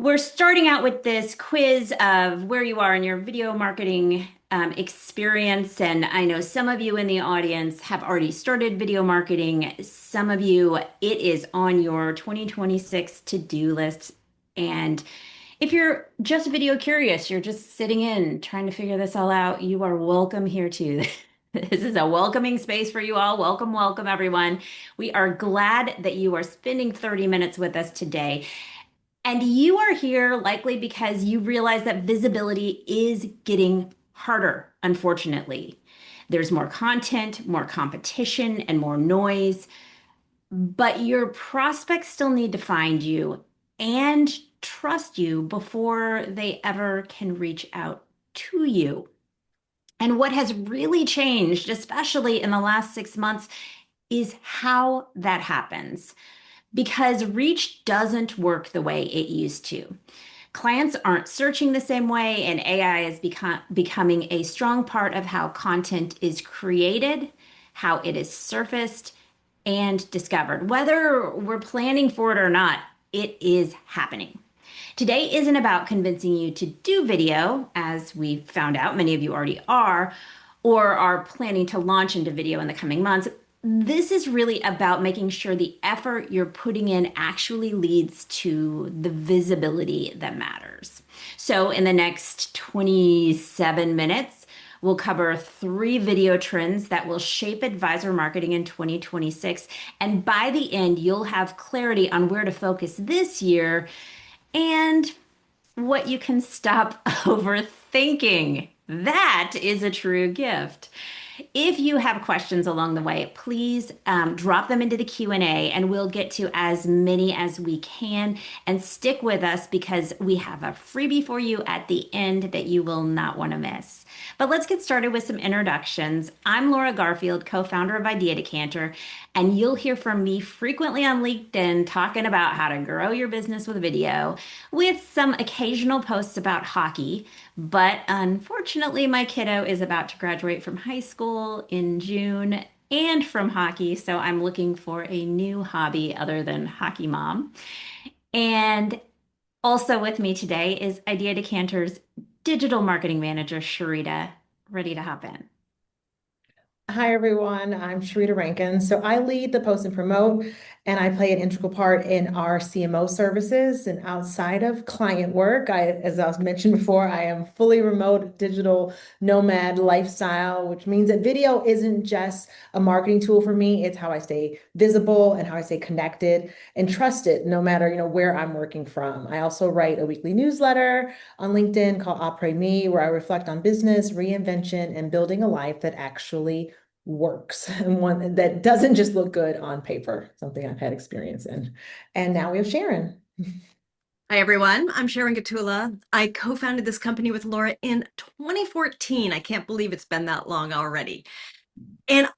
We're starting out with this quiz of where you are in your video marketing experience. And I know some of you in the audience have already started video marketing. Some of you, it is on your 2026 to-do list. And if you're just video curious, you're just sitting in trying to figure this all out, you are welcome here too. This is a welcoming space for you all. Welcome, welcome, everyone. We are glad that you are spending 30 minutes with us today. And you are here likely because you realize that visibility is getting harder, unfortunately. There's more content, more competition, and more noise, but your prospects still need to find you and trust you before they ever can reach out to you. And what has really changed, especially in the last 6 months, is how that happens because reach doesn't work the way it used to. Clients aren't searching the same way, and AI is becoming a strong part of how content is created, how it is surfaced, and discovered. Whether we're planning for it or not, it is happening. Today isn't about convincing you to do video, as we found out many of you already are, or are planning to launch into video in the coming months. This is really about making sure the effort you're putting in actually leads to the visibility that matters. So, in the next 27 minutes, we'll cover 3 video trends that will shape advisor marketing in 2026. And by the end, you'll have clarity on where to focus this year and what you can stop overthinking. That is a true gift. If you have questions along the way, please drop them into the Q&A and we'll get to as many as we can. And stick with us because we have a freebie for you at the end that you will not want to miss. But let's get started with some introductions. I'm Laura Garfield, co-founder of Idea Decanter, and you'll hear from me frequently on LinkedIn talking about how to grow your business with video, with some occasional posts about hockey. But unfortunately, my kiddo is about to graduate from high school in June and from hockey, so I'm looking for a new hobby other than hockey mom. And also with me today is Idea Decanter's digital marketing manager, Sharita, ready to hop in. Hi, everyone. I'm Sharita Rankin. So I lead the post and promote, and I play an integral part in our CMO services. And outside of client work, as I was mentioned before, I am fully remote digital nomad lifestyle, which means that video isn't just a marketing tool for me. It's how I stay visible and how I stay connected and trusted no matter, where I'm working from. I also write a weekly newsletter on LinkedIn called Après Me, where I reflect on business, reinvention, and building a life that actually works and one that doesn't just look good on paper, something I've had experience in. And now we have Sharon. Hi, everyone. I'm Sharon Gatula. I co-founded this company with Laura in 2014. I can't believe it's been that long already. And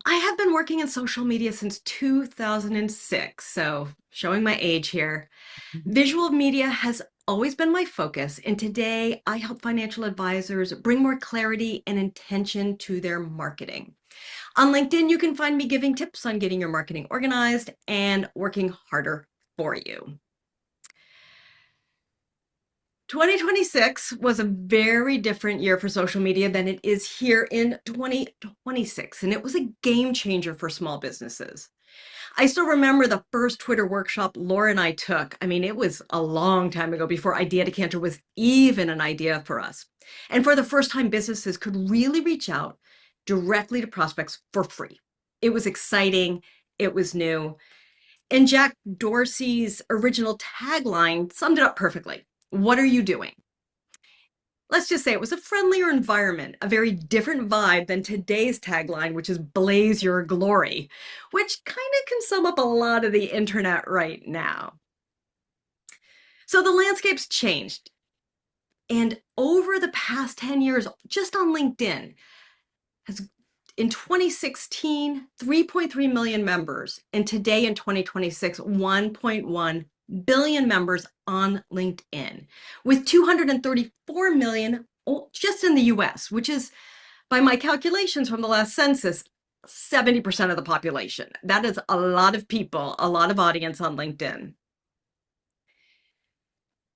I have been working in social media since 2006, so showing my age here. Visual media has always been my focus, and today I help financial advisors bring more clarity and intention to their marketing. On LinkedIn, you can find me giving tips on getting your marketing organized and working harder for you. 2026 was a very different year for social media than it is here in 2026, and it was a game changer for small businesses. I still remember the first Twitter workshop Laura and I took. I mean, it was a long time ago before Idea Decanter was even an idea for us. And for the first time, businesses could really reach out directly to prospects for free. It was exciting. It was new. And Jack Dorsey's original tagline summed it up perfectly. What are you doing? Let's just say it was a friendlier environment, a very different vibe than today's tagline, which is blaze your glory, which kind of can sum up a lot of the internet right now. So the landscape's changed. And over the past 10 years, just on LinkedIn, has in 2016, 3.3 million members, and today in 2026, 1.1 billion members on LinkedIn, with 234 million just in the US, which is, by my calculations from the last census, 70% of the population. That is a lot of people, a lot of audience on LinkedIn.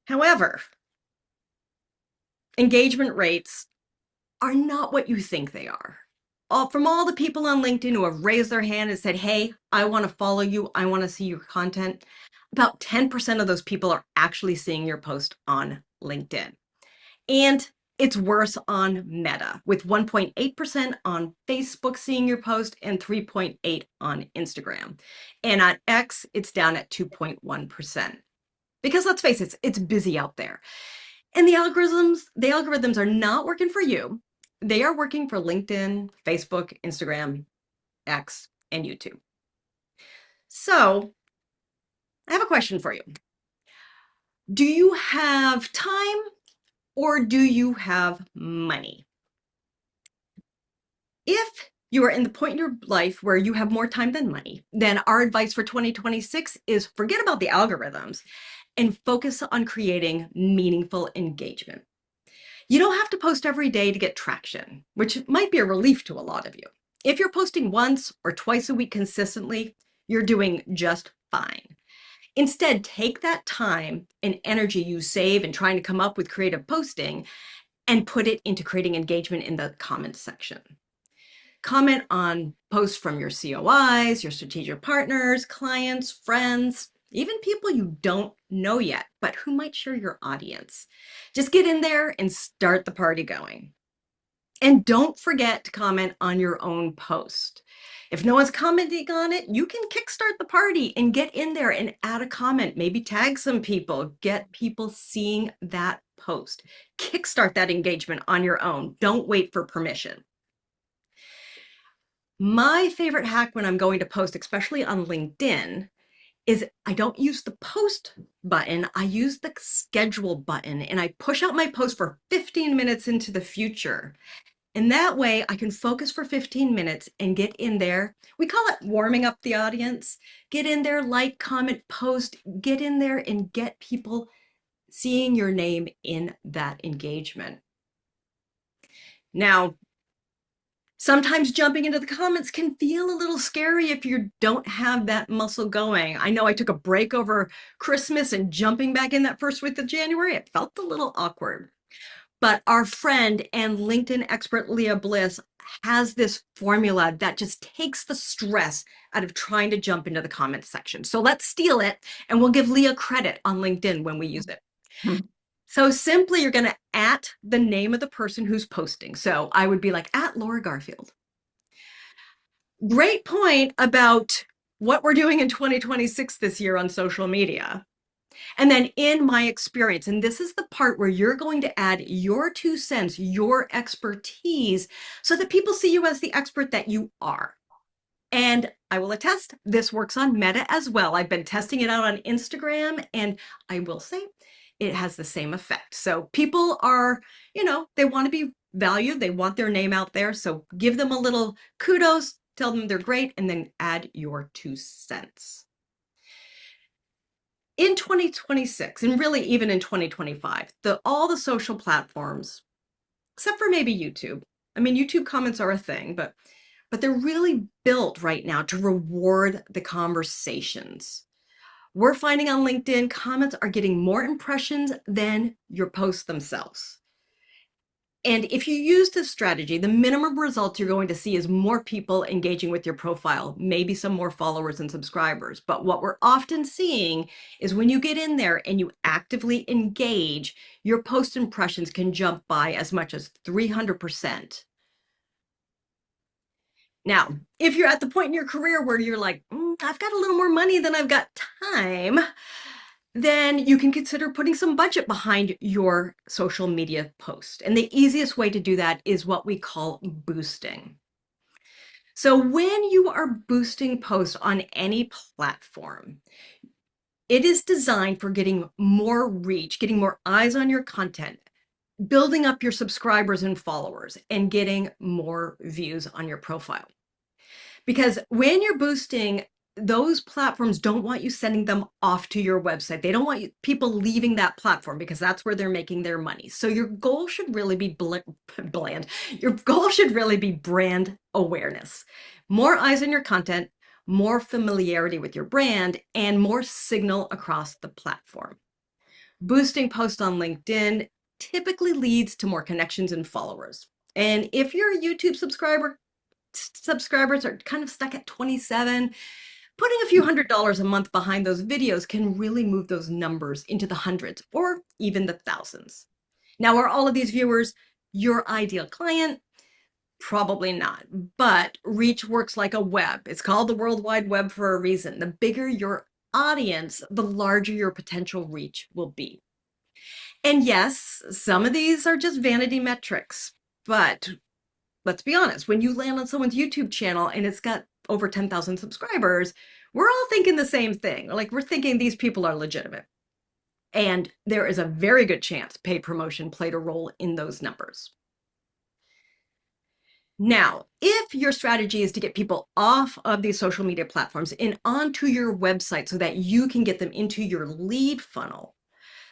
However, engagement rates are not what you think they are. From all the people on LinkedIn who have raised their hand and said, hey, I want to follow you, I want to see your content, about 10% of those people are actually seeing your post on LinkedIn. And it's worse on Meta, with 1.8% on Facebook seeing your post and 3.8% on Instagram. And on X, it's down at 2.1%. Because let's face it, it's busy out there. And the algorithms are not working for you. They are working for LinkedIn, Facebook, Instagram, X, and YouTube. So I have a question for you. Do you have time or do you have money? If you are in the point in your life where you have more time than money, then our advice for 2026 is forget about the algorithms and focus on creating meaningful engagement. You don't have to post every day to get traction, which might be a relief to a lot of you. If you're posting once or twice a week consistently, you're doing just fine. Instead, take that time and energy you save in trying to come up with creative posting and put it into creating engagement in the comment section. Comment on posts from your COIs, your strategic partners, clients, friends, even people you don't know yet, but who might share your audience. Just get in there and start the party going. And don't forget to comment on your own post. If no one's commenting on it, you can kickstart the party and get in there and add a comment. Maybe tag some people, get people seeing that post. Kickstart that engagement on your own. Don't wait for permission. My favorite hack when I'm going to post, especially on LinkedIn, is I don't use the post button, I use the schedule button, and I push out my post for 15 minutes into the future. And that way I can focus for 15 minutes and get in there. We call it warming up the audience. Get in there, like, comment, post, get in there and get people seeing your name in that engagement. Now, sometimes jumping into the comments can feel a little scary if you don't have that muscle going. I know I took a break over Christmas and jumping back in that first week of January, it felt a little awkward. But our friend and LinkedIn expert Leah Bliss has this formula that just takes the stress out of trying to jump into the comments section. So let's steal it and we'll give Leah credit on LinkedIn when we use it. So simply, you're going to at the name of the person who's posting. So I would be like, at Laura Garfield. Great point about what we're doing in 2026 this year on social media. And then in my experience, and this is the part where you're going to add your 2 cents, your expertise, so that people see you as the expert that you are. And I will attest, this works on Meta as well. I've been testing it out on Instagram, and I will say it has the same effect. So people are, they want to be valued. They want their name out there. So give them a little kudos, tell them they're great, and then add your 2 cents. In 2026, and really even in 2025, all the social platforms, except for maybe YouTube. I mean, YouTube comments are a thing, but they're really built right now to reward the conversations. We're finding on LinkedIn, comments are getting more impressions than your posts themselves. And if you use this strategy, the minimum results you're going to see is more people engaging with your profile, maybe some more followers and subscribers. But what we're often seeing is when you get in there and you actively engage, your post impressions can jump by as much as 300%. Now, if you're at the point in your career where you're like, I've got a little more money than I've got time, then you can consider putting some budget behind your social media post. And the easiest way to do that is what we call boosting. So when you are boosting posts on any platform, it is designed for getting more reach, getting more eyes on your content, building up your subscribers and followers, and getting more views on your profile. Because when you're boosting, those platforms don't want you sending them off to your website. They don't want people leaving that platform because that's where they're making their money. So your goal should really be bland. Your goal should really be brand awareness. More eyes on your content, more familiarity with your brand, and more signal across the platform. Boosting posts on LinkedIn typically leads to more connections and followers. And if your YouTube subscribers are kind of stuck at 27, putting a few $100s a month behind those videos can really move those numbers into the hundreds or even the thousands. Now, are all of these viewers your ideal client? Probably not, but reach works like a web. It's called the World Wide Web for a reason. The bigger your audience, the larger your potential reach will be. And yes, some of these are just vanity metrics, but let's be honest, when you land on someone's YouTube channel and it's got over 10,000 subscribers, we're all thinking the same thing. Like, we're thinking these people are legitimate. And there is a very good chance paid promotion played a role in those numbers. Now, if your strategy is to get people off of these social media platforms and onto your website so that you can get them into your lead funnel,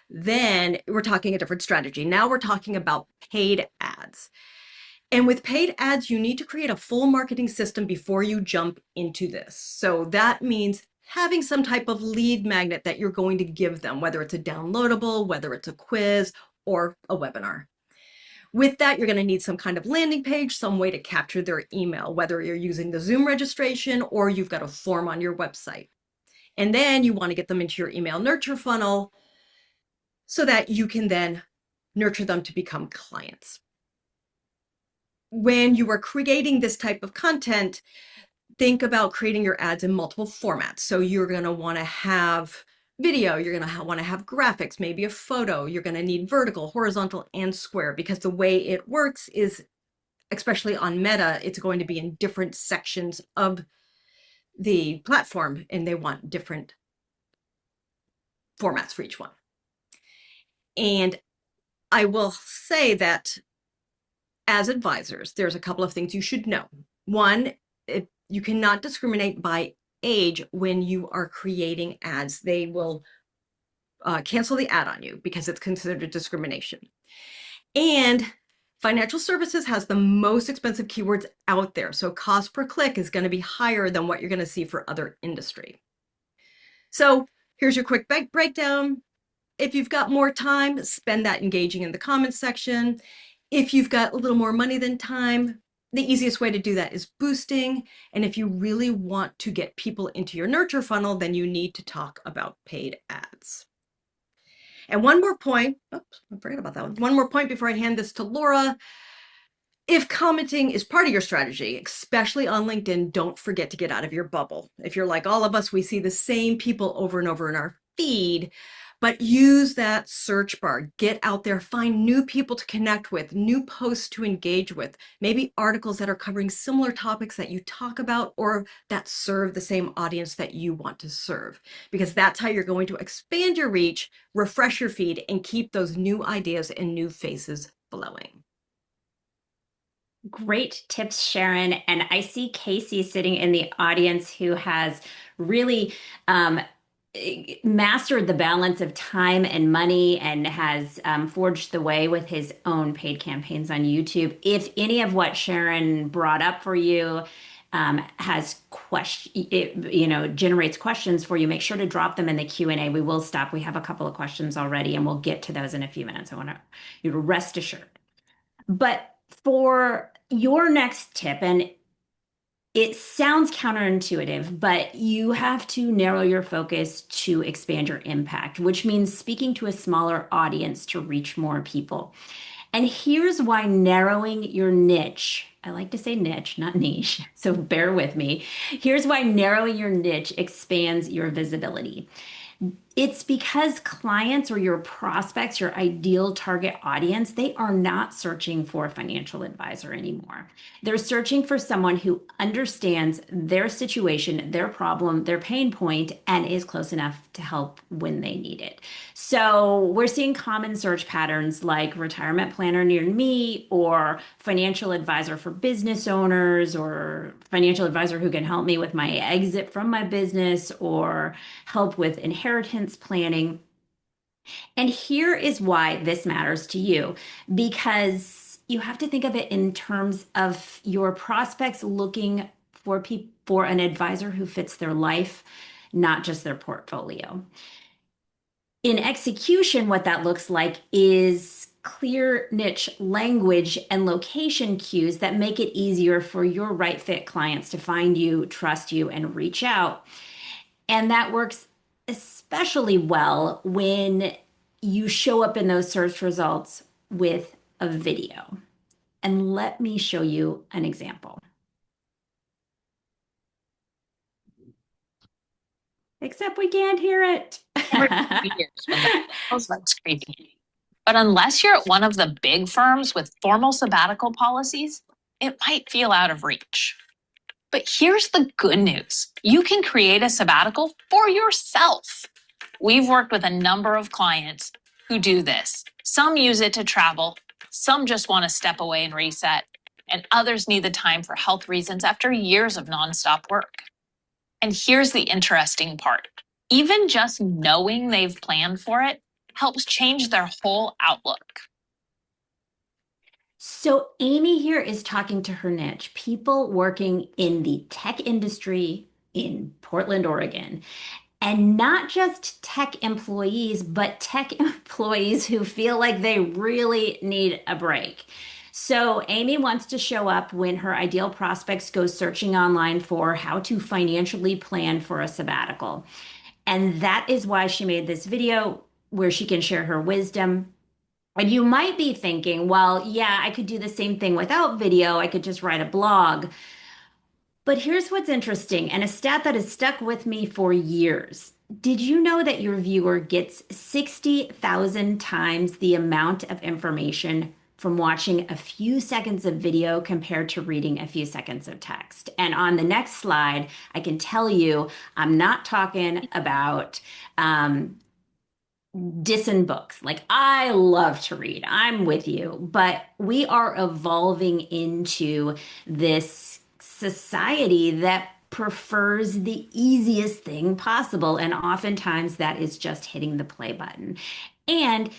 then we're talking a different strategy. Now we're talking about paid ads. And with paid ads, you need to create a full marketing system before you jump into this. So that means having some type of lead magnet that you're going to give them, whether it's a downloadable, whether it's a quiz, or a webinar. With that, you're going to need some kind of landing page, some way to capture their email, whether you're using the Zoom registration or you've got a form on your website. And then you want to get them into your email nurture funnel so that you can then nurture them to become clients. When you are creating this type of content, think about creating your ads in multiple formats. So you're going to want to have video, you're going to want to have graphics, maybe a photo. You're going to need vertical, horizontal, and square, because the way it works is, especially on Meta, it's going to be in different sections of the platform, and they want different formats for each one. And I will say that as advisors, there's a couple of things you should know. One, you cannot discriminate by age when you are creating ads. They will cancel the ad on you because it's considered discrimination. And financial services has the most expensive keywords out there. So cost per click is going to be higher than what you're going to see for other industry. So here's your quick breakdown. If you've got more time, spend that engaging in the comments section. If you've got a little more money than time, the easiest way to do that is boosting. And if you really want to get people into your nurture funnel, then you need to talk about paid ads. And one more point, oops, I forgot about that one. One more point before I hand this to Laura. If commenting is part of your strategy, especially on LinkedIn, don't forget to get out of your bubble. If you're like all of us, we see the same people over and over in our feed, but use that search bar. Get out there, find new people to connect with, new posts to engage with, maybe articles that are covering similar topics that you talk about or that serve the same audience that you want to serve, because that's how you're going to expand your reach, refresh your feed, and keep those new ideas and new faces flowing. Great tips, Sharon. And I see Casey sitting in the audience who has really mastered the balance of time and money and has forged the way with his own paid campaigns on YouTube. If any of what Sharon brought up for you has generates questions for you, make sure to drop them in the Q&A. We will stop. We have a couple of questions already, and we'll get to those in a few minutes. I want you to rest assured. But for your next tip, and it sounds counterintuitive, but you have to narrow your focus to expand your impact, which means speaking to a smaller audience to reach more people. And here's why narrowing your niche, I like to say niche, not niche, so bear with me. Here's why narrowing your niche expands your visibility. It's because clients or your prospects, your ideal target audience, they are not searching for a financial advisor anymore. They're searching for someone who understands their situation, their problem, their pain point, and is close enough to help when they need it. So we're seeing common search patterns like retirement planner near me, or financial advisor for business owners, or financial advisor who can help me with my exit from my business, or help with inheritance planning. And here is why this matters to you, because you have to think of it in terms of your prospects looking for an advisor who fits their life, not just their portfolio. In execution, what that looks like is clear niche language and location cues that make it easier for your right fit clients to find you, trust you, and reach out. And that works especially well when you show up in those search results with a video. And let me show you an example. Except we can't hear it. When the that's creepy. But unless you're at one of the big firms with formal sabbatical policies, it might feel out of reach. But here's the good news. You can create a sabbatical for yourself. We've worked with a number of clients who do this. Some use it to travel, some just want to step away and reset, and others need the time for health reasons after years of nonstop work. And here's the interesting part. Even just knowing they've planned for it helps change their whole outlook. So Amy here is talking to her niche, people working in the tech industry in Portland, Oregon. And not just tech employees, but tech employees who feel like they really need a break. So Amy wants to show up when her ideal prospects go searching online for how to financially plan for a sabbatical. And that is why she made this video where she can share her wisdom. And you might be thinking, well, yeah, I could do the same thing without video. I could just write a blog. But here's what's interesting, and a stat that has stuck with me for years. Did you know that your viewer gets 60,000 times the amount of information from watching a few seconds of video compared to reading a few seconds of text? And on the next slide, I can tell you I'm not talking about dissing books. Like, I love to read. I'm with you. But we are evolving into this society that prefers the easiest thing possible. And oftentimes that is just hitting the play button. And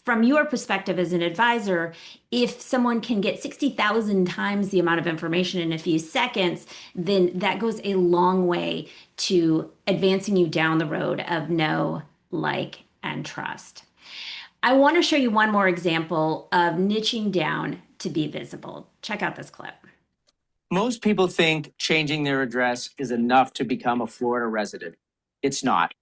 from your perspective as an advisor, if someone can get 60,000 times the amount of information in a few seconds, then that goes a long way to advancing you down the road of know, like, and trust. I want to show you one more example of niching down to be visible. Check out this clip. Most people think changing their address is enough to become a Florida resident. It's not.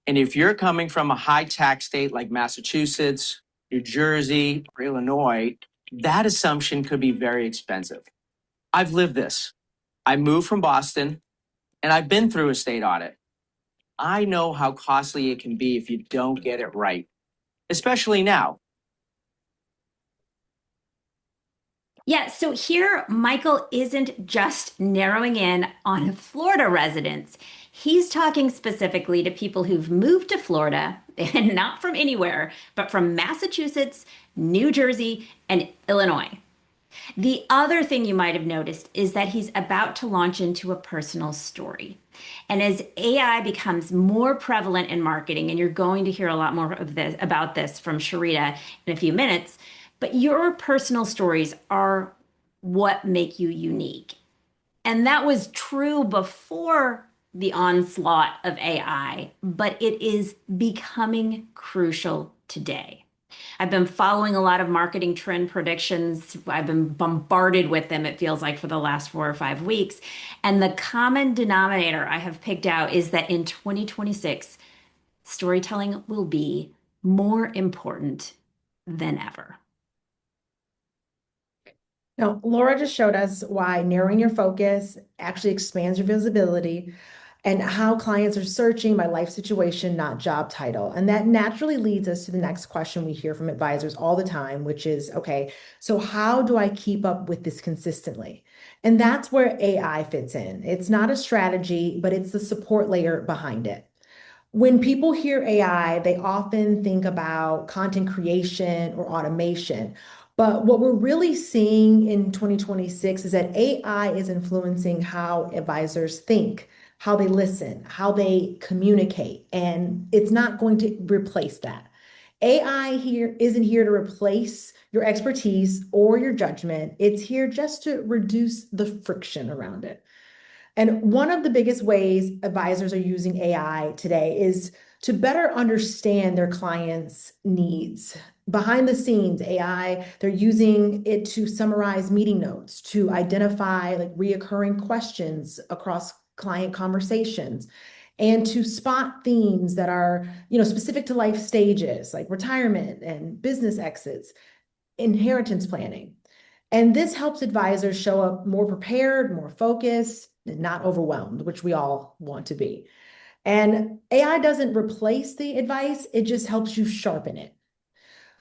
And if you're coming from a high tax state like Massachusetts, New Jersey, or Illinois, that assumption could be very expensive. I've lived this. I moved from Boston, and I've been through a state audit. I know how costly it can be if you don't get it right, especially now. Yeah, so here Michael isn't just narrowing in on Florida residents. He's talking specifically to people who've moved to Florida and not from anywhere, but from Massachusetts, New Jersey, and Illinois. The other thing you might have noticed is that he's about to launch into a personal story. And as AI becomes more prevalent in marketing, and you're going to hear a lot more of this about this from Sharita in a few minutes, but your personal stories are what make you unique. And that was true before the onslaught of AI, but it is becoming crucial today. I've been following a lot of marketing trend predictions. I've been bombarded with them, it feels like, for the last 4 or 5 weeks. And the common denominator I have picked out is that in 2026, storytelling will be more important than ever. Now, Laura just showed us why narrowing your focus actually expands your visibility and how clients are searching by life situation, not job title. And that naturally leads us to the next question we hear from advisors all the time, which is, okay, so how do I keep up with this consistently? And that's where AI fits in. It's not a strategy, but it's the support layer behind it. When people hear AI, they often think about content creation or automation. But what we're really seeing in 2026 is that AI is influencing how advisors think, how they listen, how they communicate, and it's not going to replace that. AI here isn't here to replace your expertise or your judgment. It's here just to reduce the friction around it. And one of the biggest ways advisors are using AI today is to better understand their clients' needs. Behind the scenes, AI, they're using it to summarize meeting notes, to identify like reoccurring questions across client conversations, and to spot themes that are, specific to life stages like retirement and business exits, inheritance planning. And this helps advisors show up more prepared, more focused, and not overwhelmed, which we all want to be. And AI doesn't replace the advice, it just helps you sharpen it.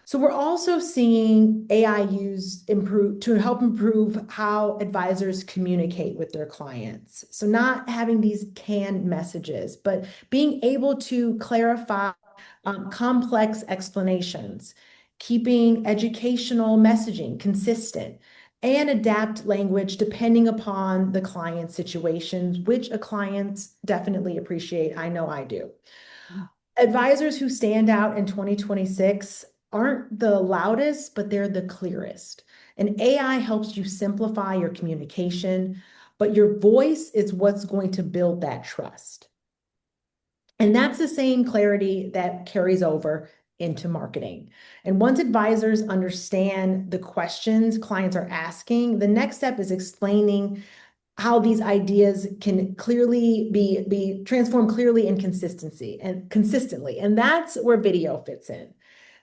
So we're also seeing AI used to help improve how advisors communicate with their clients. So not having these canned messages, but being able to clarify complex explanations, keeping educational messaging consistent, and adapt language depending upon the client situations, which a client definitely appreciate. I know I do. Advisors who stand out in 2026 aren't the loudest, but they're the clearest. And AI helps you simplify your communication, but your voice is what's going to build that trust. And that's the same clarity that carries over into marketing. And once advisors understand the questions clients are asking, the next step is explaining how these ideas can clearly be transformed clearly and consistently. And that's where video fits in.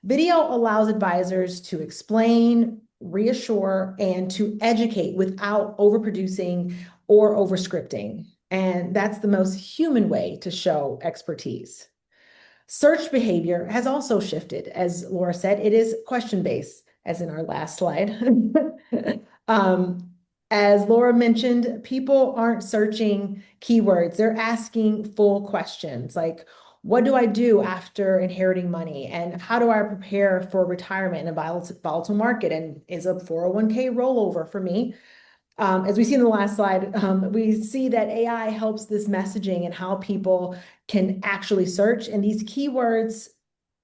Video allows advisors to explain, reassure, and to educate without overproducing or overscripting. And that's the most human way to show expertise. Search behavior has also shifted. As Laura said, it is question-based, as in our last slide. As Laura mentioned, people aren't searching keywords. They're asking full questions like, what do I do after inheriting money? And how do I prepare for retirement in a volatile market? And is a 401k rollover for me? As we see in the last slide, we see that AI helps this messaging and how people can actually search. And these keywords,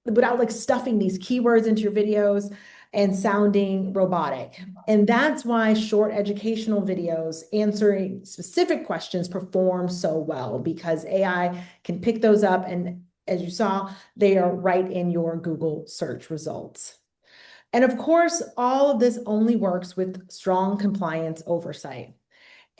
without like stuffing these keywords into your videos and sounding robotic. And that's why short educational videos answering specific questions perform so well, because AI can pick those up. And as you saw, they are right in your Google search results. And of course, all of this only works with strong compliance oversight.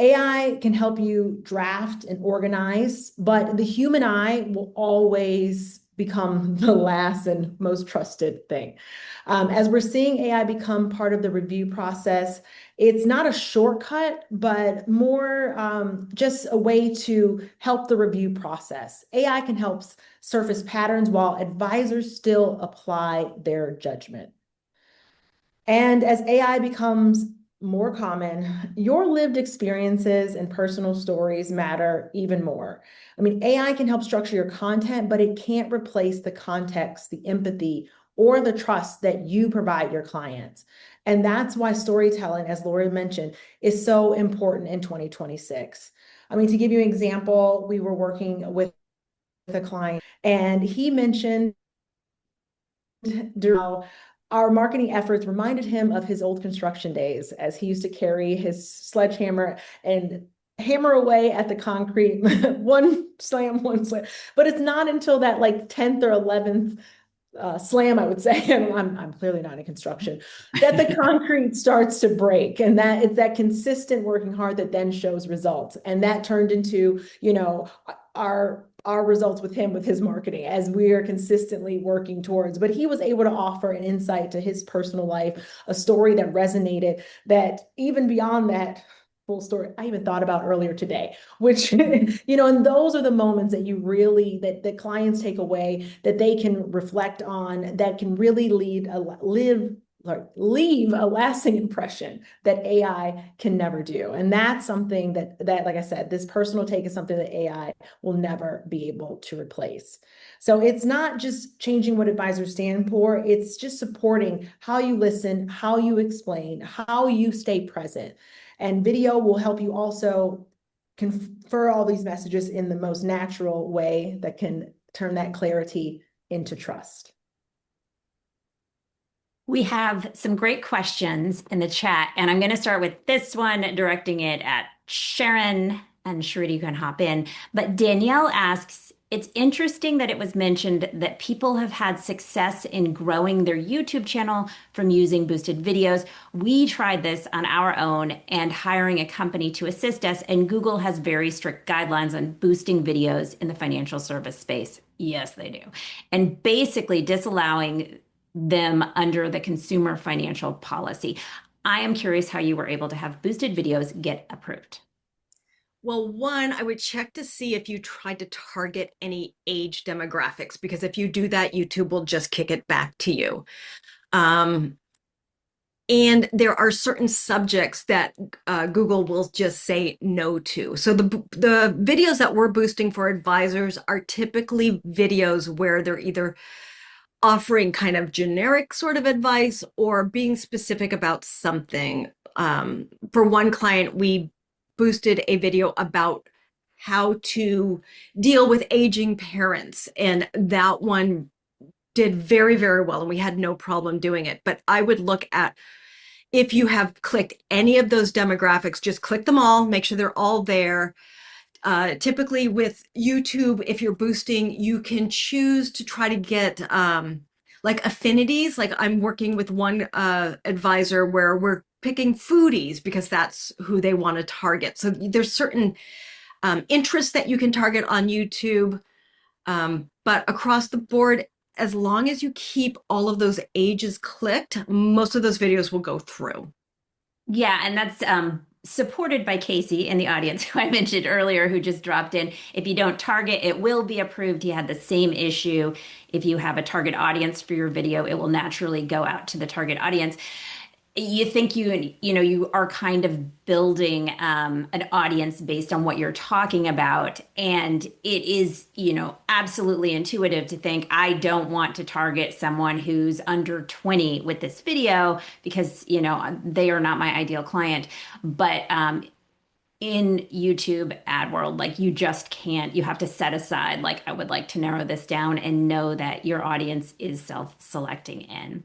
AI can help you draft and organize, but the human eye will always become the last and most trusted thing. As we're seeing AI become part of the review process, it's not a shortcut, but more just a way to help the review process. AI can help surface patterns while advisors still apply their judgment. And as AI becomes more common, your lived experiences and personal stories matter even more. I mean, AI can help structure your content, but it can't replace the context, the empathy, or the trust that you provide your clients. And that's why storytelling, as Lori mentioned, is so important in 2026. I mean, to give you an example, we were working with a client and he mentioned during our marketing efforts reminded him of his old construction days as he used to carry his sledgehammer and hammer away at the concrete, one slam, one slam. But it's not until that like 10th or 11th slam, I would say, and I'm clearly not in construction, that the concrete starts to break. And that it's that consistent working hard that then shows results. And that turned into, our results with him, with his marketing, as we are consistently working towards. But he was able to offer an insight to his personal life, a story that resonated, that even beyond that full story I even thought about earlier today, which, and those are the moments that you really, that clients take away, that they can reflect on, that can really leave a lasting impression that AI can never do. And that's something that, like I said, this personal take is something that AI will never be able to replace. So it's not just changing what advisors stand for, it's just supporting how you listen, how you explain, how you stay present. And video will help you also confer all these messages in the most natural way that can turn that clarity into trust. We have some great questions in the chat, and I'm going to start with this one, directing it at Sharon, and Sharita, you can hop in. But Danielle asks, It's interesting that it was mentioned that people have had success in growing their YouTube channel from using boosted videos. We tried this on our own and hiring a company to assist us, and Google has very strict guidelines on boosting videos in the financial service space. Yes, they do. And basically disallowing them under the consumer financial policy. I am curious how you were able to have boosted videos get approved. Well, one, I would check to see if you tried to target any age demographics, because if you do that, YouTube will just kick it back to you. And there are certain subjects that Google will just say no to. So the videos that we're boosting for advisors are typically videos where they're either offering kind of generic sort of advice or being specific about something. For one client, we boosted a video about how to deal with aging parents, and that one did very, very well, and we had no problem doing it. But I would look at, if you have clicked any of those demographics, just click them all, make sure they're all there. Typically with YouTube, if you're boosting, you can choose to try to get like affinities. Like I'm working with one advisor where we're picking foodies because that's who they want to target. So there's certain interests that you can target on YouTube, but across the board, as long as you keep all of those ages clicked, most of those videos will go through. Yeah, and that's supported by Casey in the audience, who I mentioned earlier, who just dropped in. If you don't target, it will be approved. He had the same issue. If you have a target audience for your video, it will naturally go out to the target audience. You think you are kind of building an audience based on what you're talking about, and it is absolutely intuitive to think I don't want to target someone who's under 20 with this video because they are not my ideal client. But in YouTube ad world, like you just can't. You have to set aside, like, I would like to narrow this down and know that your audience is self-selecting in.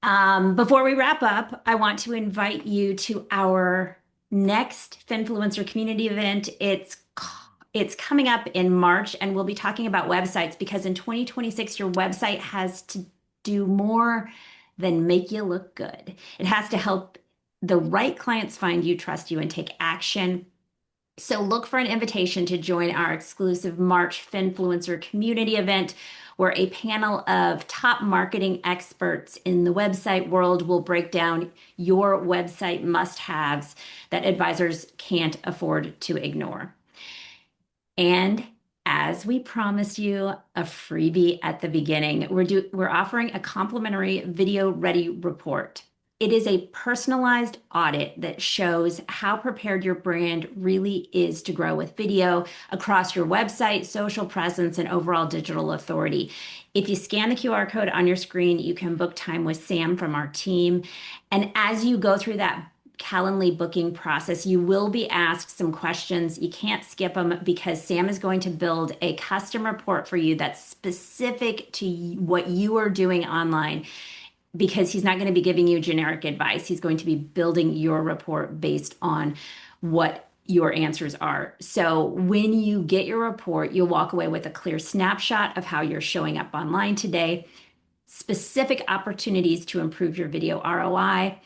Before we wrap up, I want to invite you to our next Finfluencer community event. It's coming up in March, and we'll be talking about websites, because in 2026, your website has to do more than make you look good. It has to help the right clients find you, trust you, and take action. So look for an invitation to join our exclusive March Finfluencer community event, where a panel of top marketing experts in the website world will break down your website must-haves that advisors can't afford to ignore. And as we promised you a freebie at the beginning, we're offering a complimentary video ready report. It is a personalized audit that shows how prepared your brand really is to grow with video across your website, social presence, and overall digital authority. If you scan the QR code on your screen, you can book time with Sam from our team. And as you go through that Calendly booking process, you will be asked some questions. You can't skip them, because Sam is going to build a custom report for you that's specific to what you are doing online, because he's not going to be giving you generic advice. He's going to be building your report based on what your answers are. So when you get your report, you'll walk away with a clear snapshot of how you're showing up online today, specific opportunities to improve your video ROI,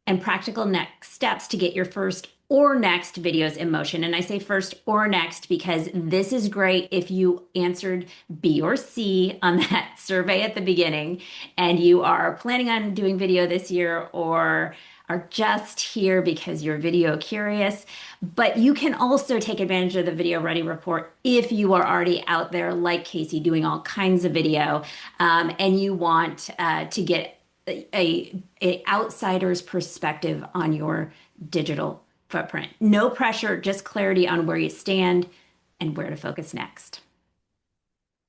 and practical next steps to get your first or next videos in motion. And I say first or next because this is great if you answered B or C on that survey at the beginning and you are planning on doing video this year, or are just here because you're video curious. But you can also take advantage of the video ready report if you are already out there like Casey doing all kinds of video, and you want to get a outsider's perspective on your digital footprint. No pressure, just clarity on where you stand and where to focus next.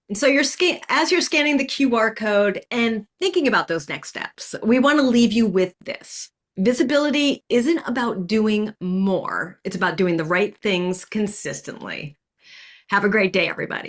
And so as you're scanning the QR code and thinking about those next steps, we want to leave you with this. Visibility isn't about doing more. It's about doing the right things consistently. Have a great day, everybody.